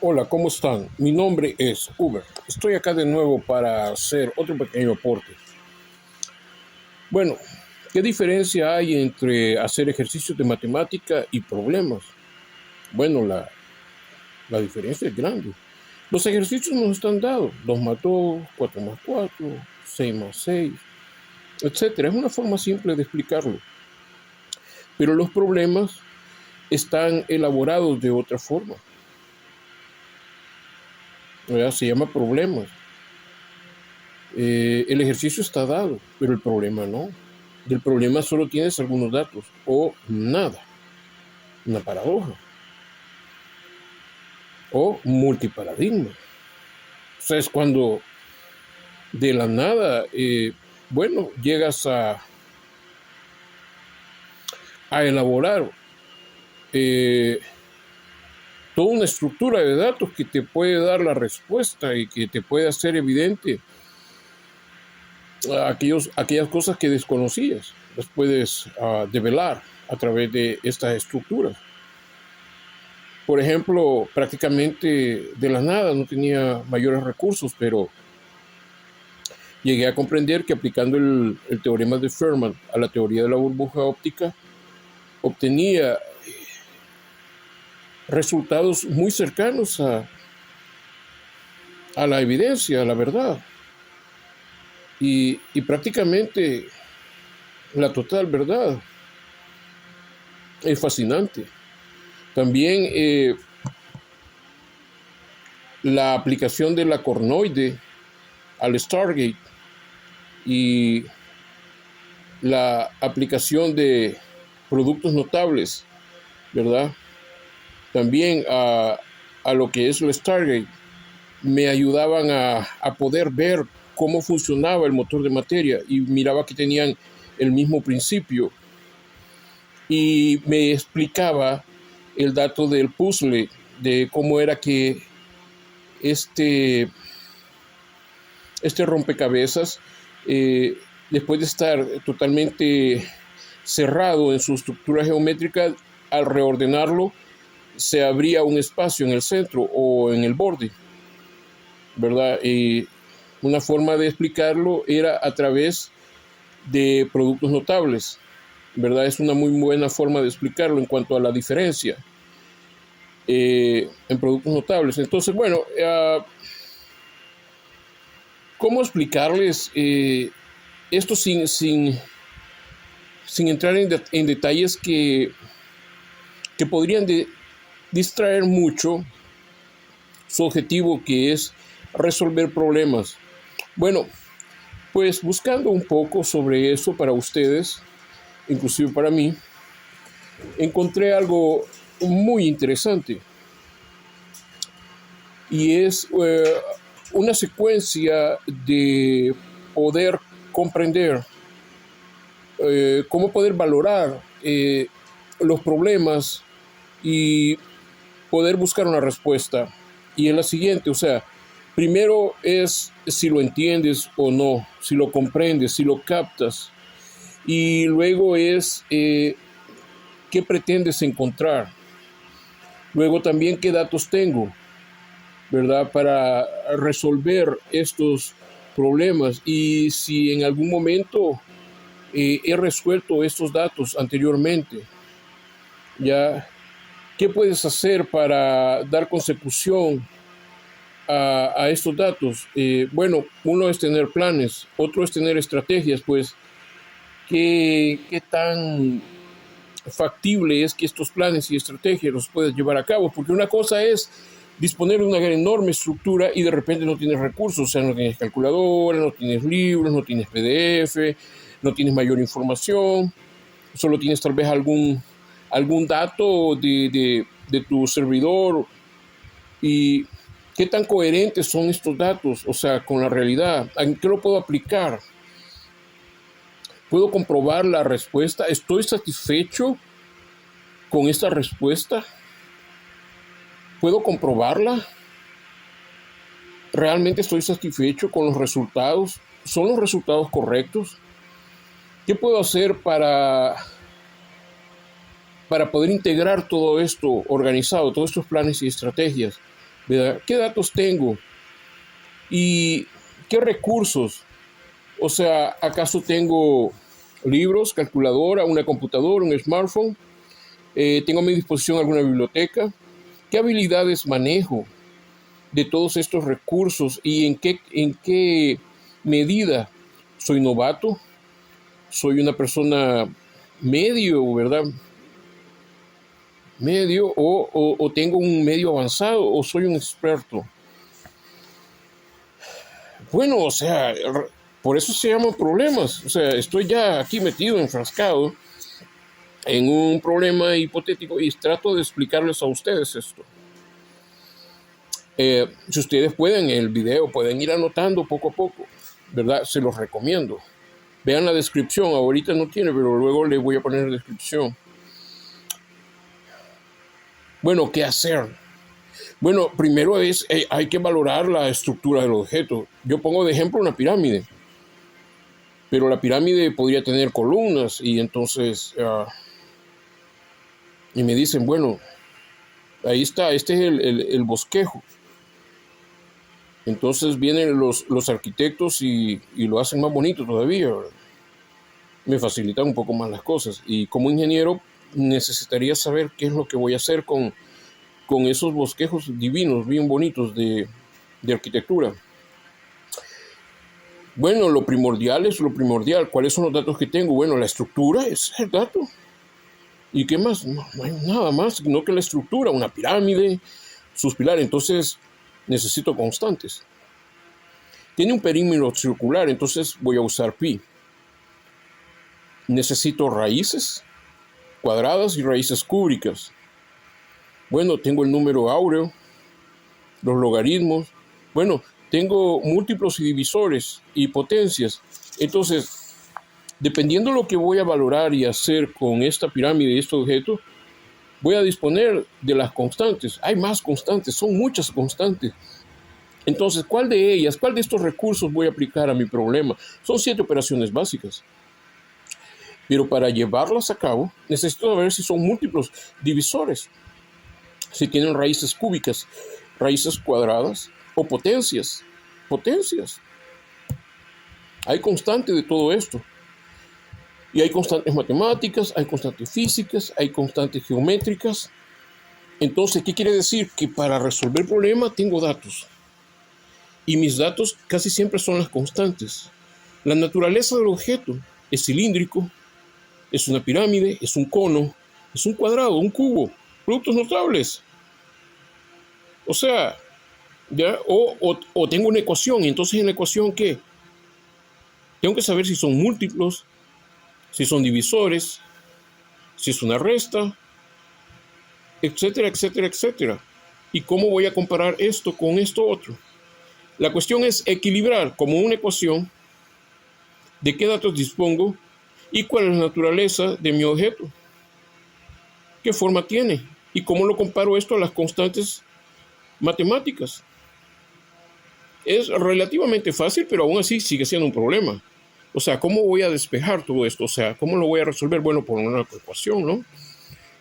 Hola, ¿cómo están? Mi nombre es Uber. Estoy acá de nuevo para hacer otro pequeño aporte. Bueno, ¿qué diferencia hay entre hacer ejercicios de matemática y problemas? Bueno, la diferencia es grande. Los ejercicios nos están dados: 2 más 2, 4 más 4, 6 más 6, etcétera. Es una forma simple de explicarlo. Pero los problemas están elaborados de otra forma. ¿Verdad? Se llama problemas. El ejercicio está dado, pero el problema no. Del problema solo tienes algunos datos o nada, una paradoja o multiparadigma. O sea, es cuando de la nada, llegas a elaborar eh, toda una estructura de datos que te puede dar la respuesta y que te puede hacer evidente aquellas cosas que desconocías. Las puedes develar a través de estas estructuras. Por ejemplo, prácticamente de la nada, no tenía mayores recursos, pero llegué a comprender que aplicando el teorema de Fermat a la teoría de la burbuja óptica, obtenía resultados muy cercanos a la evidencia, a la verdad, y prácticamente la total verdad. Es fascinante. También la aplicación de la cornoide al Stargate y la aplicación de productos notables, ¿verdad? También a lo que es el Stargate, me ayudaban a poder ver cómo funcionaba el motor de materia y miraba que tenían el mismo principio y me explicaba el dato del puzzle, de cómo era que este, este rompecabezas, después de estar totalmente cerrado en su estructura geométrica, al reordenarlo, se abría un espacio en el centro o en el borde, ¿verdad? Y una forma de explicarlo era a través de productos notables, ¿verdad? Es una muy buena forma de explicarlo en cuanto a la diferencia en productos notables. Entonces, bueno, ¿cómo explicarles esto sin entrar en detalles que podrían distraer mucho su objetivo, que es resolver problemas? Bueno, pues buscando un poco sobre eso para ustedes, inclusive para mí, encontré algo muy interesante y es una secuencia de poder comprender, cómo poder valorar los problemas y poder buscar una respuesta. Y es la siguiente, o sea, primero es si lo entiendes o no, si lo comprendes, si lo captas. Y luego es qué pretendes encontrar. Luego también qué datos tengo, ¿verdad? Para resolver estos problemas. Y si en algún momento he resuelto estos datos anteriormente, ya, ¿qué puedes hacer para dar consecución a estos datos? Bueno, uno es tener planes, otro es tener estrategias, pues, ¿qué tan factible es que estos planes y estrategias los puedas llevar a cabo? Porque una cosa es disponer de una enorme estructura y de repente no tienes recursos, o sea, no tienes calculadora, no tienes libros, no tienes PDF, no tienes mayor información, solo tienes tal vez algún dato de tu servidor. ¿Y qué tan coherentes son estos datos, o sea, con la realidad? ¿En qué lo puedo aplicar? ¿Puedo comprobar la respuesta? ¿Estoy satisfecho con esta respuesta? ¿Puedo comprobarla? ¿Realmente estoy satisfecho con los resultados? ¿Son los resultados correctos? ¿Qué puedo hacer para poder integrar todo esto organizado, todos estos planes y estrategias? ¿verdad? ¿Qué datos tengo? ¿Y qué recursos? O sea, ¿acaso tengo libros, calculadora, una computadora, un smartphone? ¿Tengo a mi disposición alguna biblioteca? ¿Qué habilidades manejo de todos estos recursos y en qué medida soy novato? ¿Soy una persona medio, verdad? Medio o tengo un medio avanzado o soy un experto. Bueno, o sea, por eso se llaman problemas. O sea, estoy ya aquí metido, enfrascado en un problema hipotético y trato de explicarles a ustedes esto. Si ustedes pueden, en el video pueden ir anotando poco a poco, ¿verdad? Se los recomiendo. Vean la descripción, ahorita no tiene, pero luego les voy a poner la descripción. Bueno, ¿qué hacer? Bueno, primero hay que valorar la estructura del objeto. Yo pongo de ejemplo una pirámide, pero la pirámide podría tener columnas y entonces, y me dicen, bueno, ahí está, este es el bosquejo. Entonces vienen los arquitectos y lo hacen más bonito todavía, ¿verdad? Me facilitan un poco más las cosas. Y como ingeniero necesitaría saber qué es lo que voy a hacer con esos bosquejos divinos, bien bonitos de arquitectura. Bueno, lo primordial es lo primordial. ¿Cuáles son los datos que tengo? Bueno, la estructura es el dato. ¿Y qué más? No hay nada más, sino que la estructura, una pirámide, sus pilares. Entonces necesito constantes. Tiene un perímetro circular, entonces voy a usar pi. Necesito raíces cuadradas y raíces cúbicas. Bueno, tengo el número áureo, los logaritmos. Bueno, tengo múltiplos y divisores y potencias. Entonces, dependiendo de lo que voy a valorar y hacer con esta pirámide y este objeto, voy a disponer de las constantes. Hay más constantes, son muchas constantes. Entonces, ¿cuál de ellas, cuál de estos recursos voy a aplicar a mi problema? Son 7 operaciones básicas. Pero para llevarlas a cabo, necesito saber si son múltiplos divisores, si tienen raíces cúbicas, raíces cuadradas o potencias. Potencias. Hay constantes de todo esto. Y hay constantes matemáticas, hay constantes físicas, hay constantes geométricas. Entonces, ¿qué quiere decir? Que para resolver el problema tengo datos. Y mis datos casi siempre son las constantes. La naturaleza del objeto es cilíndrico, es una pirámide, es un cono, es un cuadrado, un cubo, productos notables. O sea, ¿ya? O tengo una ecuación, y entonces en la ecuación, ¿qué? Tengo que saber si son múltiplos, si son divisores, si es una resta, etcétera, etcétera, etcétera. ¿Y cómo voy a comparar esto con esto otro? La cuestión es equilibrar como una ecuación de qué datos dispongo y cuál es la naturaleza de mi objeto, qué forma tiene y cómo lo comparo esto a las constantes matemáticas. Es relativamente fácil, pero aún así sigue siendo un problema. O sea, ¿cómo voy a despejar todo esto? O sea, ¿cómo lo voy a resolver? Bueno, por una ecuación, ¿no?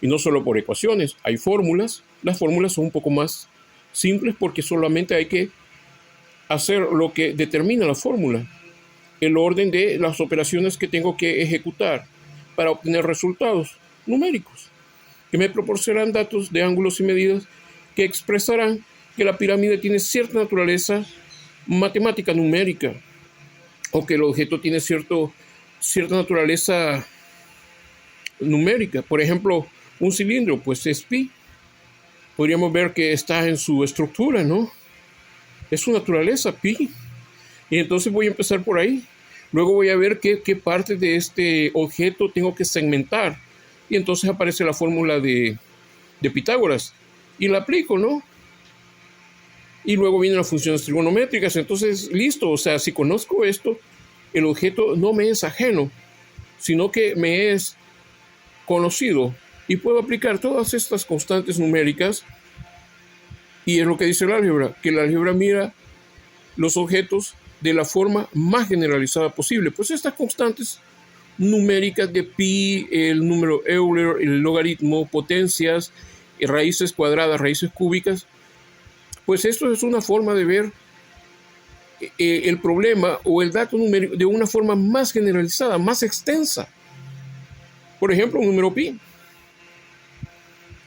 Y no solo por ecuaciones, hay fórmulas. Las fórmulas son un poco más simples porque solamente hay que hacer lo que determina la fórmula, el orden de las operaciones que tengo que ejecutar para obtener resultados numéricos, que me proporcionarán datos de ángulos y medidas que expresarán que la pirámide tiene cierta naturaleza matemática numérica o que el objeto tiene cierta naturaleza numérica. Por ejemplo, un cilindro, pues es pi. Podríamos ver que está en su estructura, ¿no? Es su naturaleza, pi. Y entonces voy a empezar por ahí. Luego voy a ver qué parte de este objeto tengo que segmentar. Y entonces aparece la fórmula de Pitágoras. Y la aplico, ¿no? Y luego vienen las funciones trigonométricas. Entonces, listo. O sea, si conozco esto, el objeto no me es ajeno, sino que me es conocido. Y puedo aplicar todas estas constantes numéricas. Y es lo que dice el álgebra, que la álgebra mira los objetos de la forma más generalizada posible. Pues estas constantes numéricas de pi, el número Euler, el logaritmo, potencias, raíces cuadradas, raíces cúbicas, Pues esto es una forma de ver el problema o el dato numérico de una forma más generalizada, más extensa. Por ejemplo, un número pi.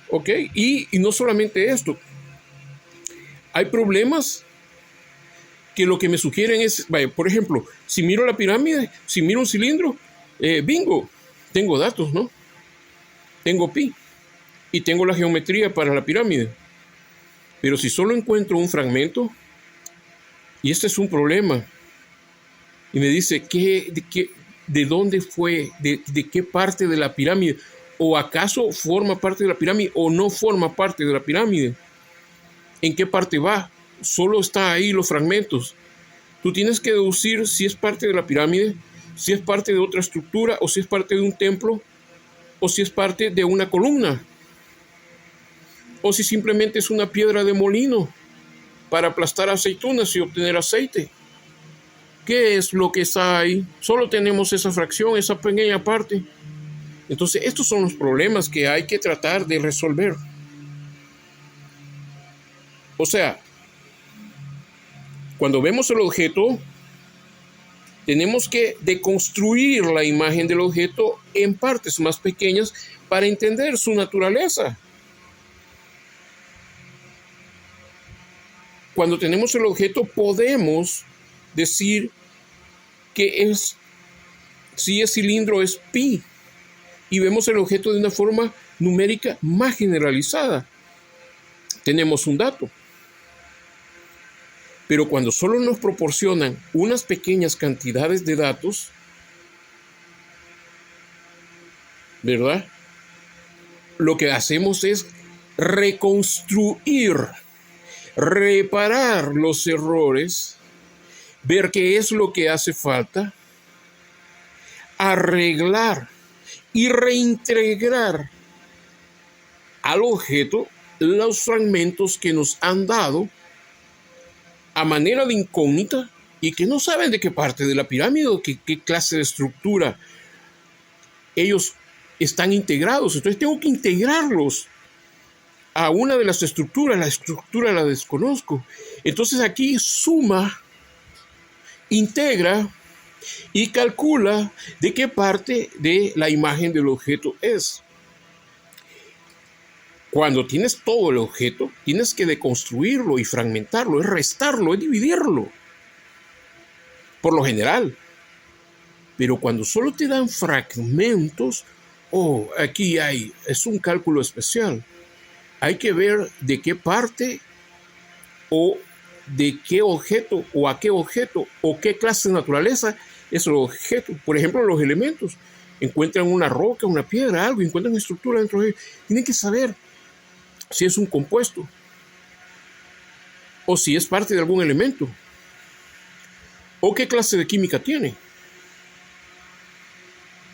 ¿Ok? Y no solamente esto. Hay problemas que lo que me sugieren es, vaya, por ejemplo, si miro la pirámide, si miro un cilindro, bingo, tengo datos, ¿no? Tengo pi y tengo la geometría para la pirámide. Pero si solo encuentro un fragmento, y este es un problema, y me dice, ¿de dónde fue? ¿De qué parte de la pirámide? ¿O acaso forma parte de la pirámide o no forma parte de la pirámide? ¿En qué parte va? Solo está ahí los fragmentos. Tú tienes que deducir si es parte de la pirámide, si es parte de otra estructura, o si es parte de un templo, o si es parte de una columna, o si simplemente es una piedra de molino para aplastar aceitunas y obtener aceite. ¿Qué es lo que está ahí? Solo tenemos esa fracción, esa pequeña parte. Entonces, estos son los problemas que hay que tratar de resolver. O sea, cuando vemos el objeto, tenemos que deconstruir la imagen del objeto en partes más pequeñas para entender su naturaleza. Cuando tenemos el objeto, podemos decir que si es cilindro es pi, y vemos el objeto de una forma numérica más generalizada. Tenemos un dato. Pero cuando solo nos proporcionan unas pequeñas cantidades de datos, ¿verdad? Lo que hacemos es reconstruir, reparar los errores, ver qué es lo que hace falta, arreglar y reintegrar al objeto los fragmentos que nos han dado a manera de incógnita y que no saben de qué parte de la pirámide o qué clase de estructura ellos están integrados. Entonces tengo que integrarlos a una de las estructuras. La estructura la desconozco. Entonces aquí suma, integra y calcula de qué parte de la imagen del objeto es. Cuando tienes todo el objeto, tienes que deconstruirlo y fragmentarlo, es restarlo, es dividirlo, por lo general. Pero cuando solo te dan fragmentos, aquí es un cálculo especial. Hay que ver de qué parte o de qué objeto o a qué objeto o qué clase de naturaleza es el objeto. Por ejemplo, los elementos. Encuentran una roca, una piedra, algo, encuentran estructura dentro de ellos. Tienen que saber si es un compuesto o si es parte de algún elemento o qué clase de química tiene,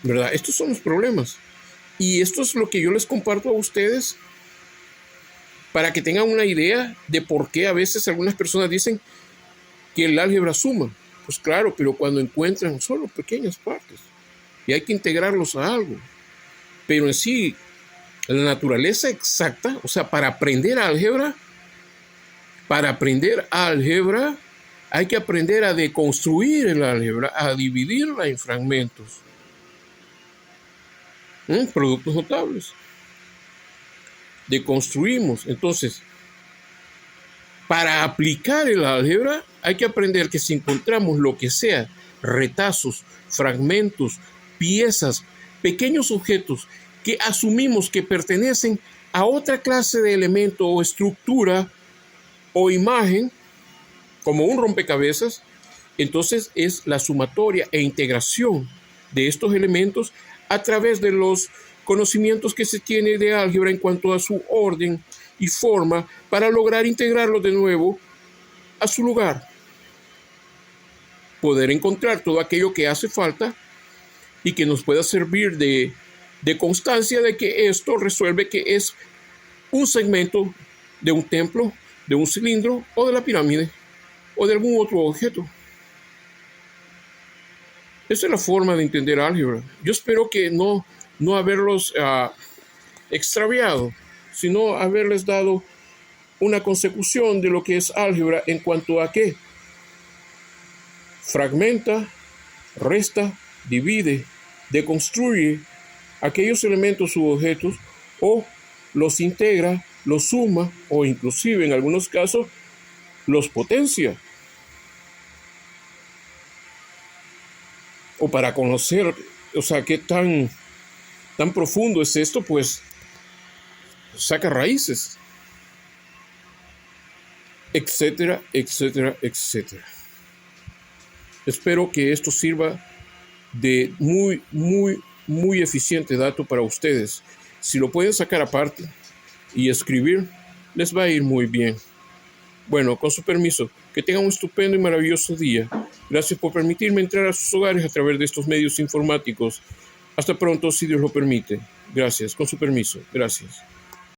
¿verdad? Estos son los problemas y esto es lo que yo les comparto a ustedes para que tengan una idea de por qué a veces algunas personas dicen que el álgebra suma. Pues claro, pero cuando encuentran solo pequeñas partes y hay que integrarlos a algo, pero en sí la naturaleza exacta, o sea, para aprender álgebra hay que aprender a deconstruir el álgebra, a dividirla en fragmentos. Productos notables. Deconstruimos. Entonces, para aplicar el álgebra hay que aprender que si encontramos lo que sea, retazos, fragmentos, piezas, pequeños objetos que asumimos que pertenecen a otra clase de elemento o estructura o imagen, como un rompecabezas, entonces es la sumatoria e integración de estos elementos a través de los conocimientos que se tiene de álgebra en cuanto a su orden y forma para lograr integrarlos de nuevo a su lugar. Poder encontrar todo aquello que hace falta y que nos pueda servir de constancia de que esto resuelve que es un segmento de un templo, de un cilindro o de la pirámide o de algún otro objeto. Esa es la forma de entender álgebra. Yo espero que no haberlos extraviado, sino haberles dado una consecución de lo que es álgebra en cuanto a que fragmenta, resta, divide, deconstruye aquellos elementos u objetos o los integra, los suma o inclusive en algunos casos los potencia. O para conocer, o sea, qué tan profundo es esto, pues saca raíces, etcétera, etcétera, etcétera. Espero que esto sirva de muy eficiente dato para ustedes. Si lo pueden sacar aparte y escribir, les va a ir muy bien. Bueno, con su permiso, que tengan un estupendo y maravilloso día. Gracias por permitirme entrar a sus hogares a través de estos medios informáticos. Hasta pronto, si Dios lo permite. Gracias, con su permiso. Gracias.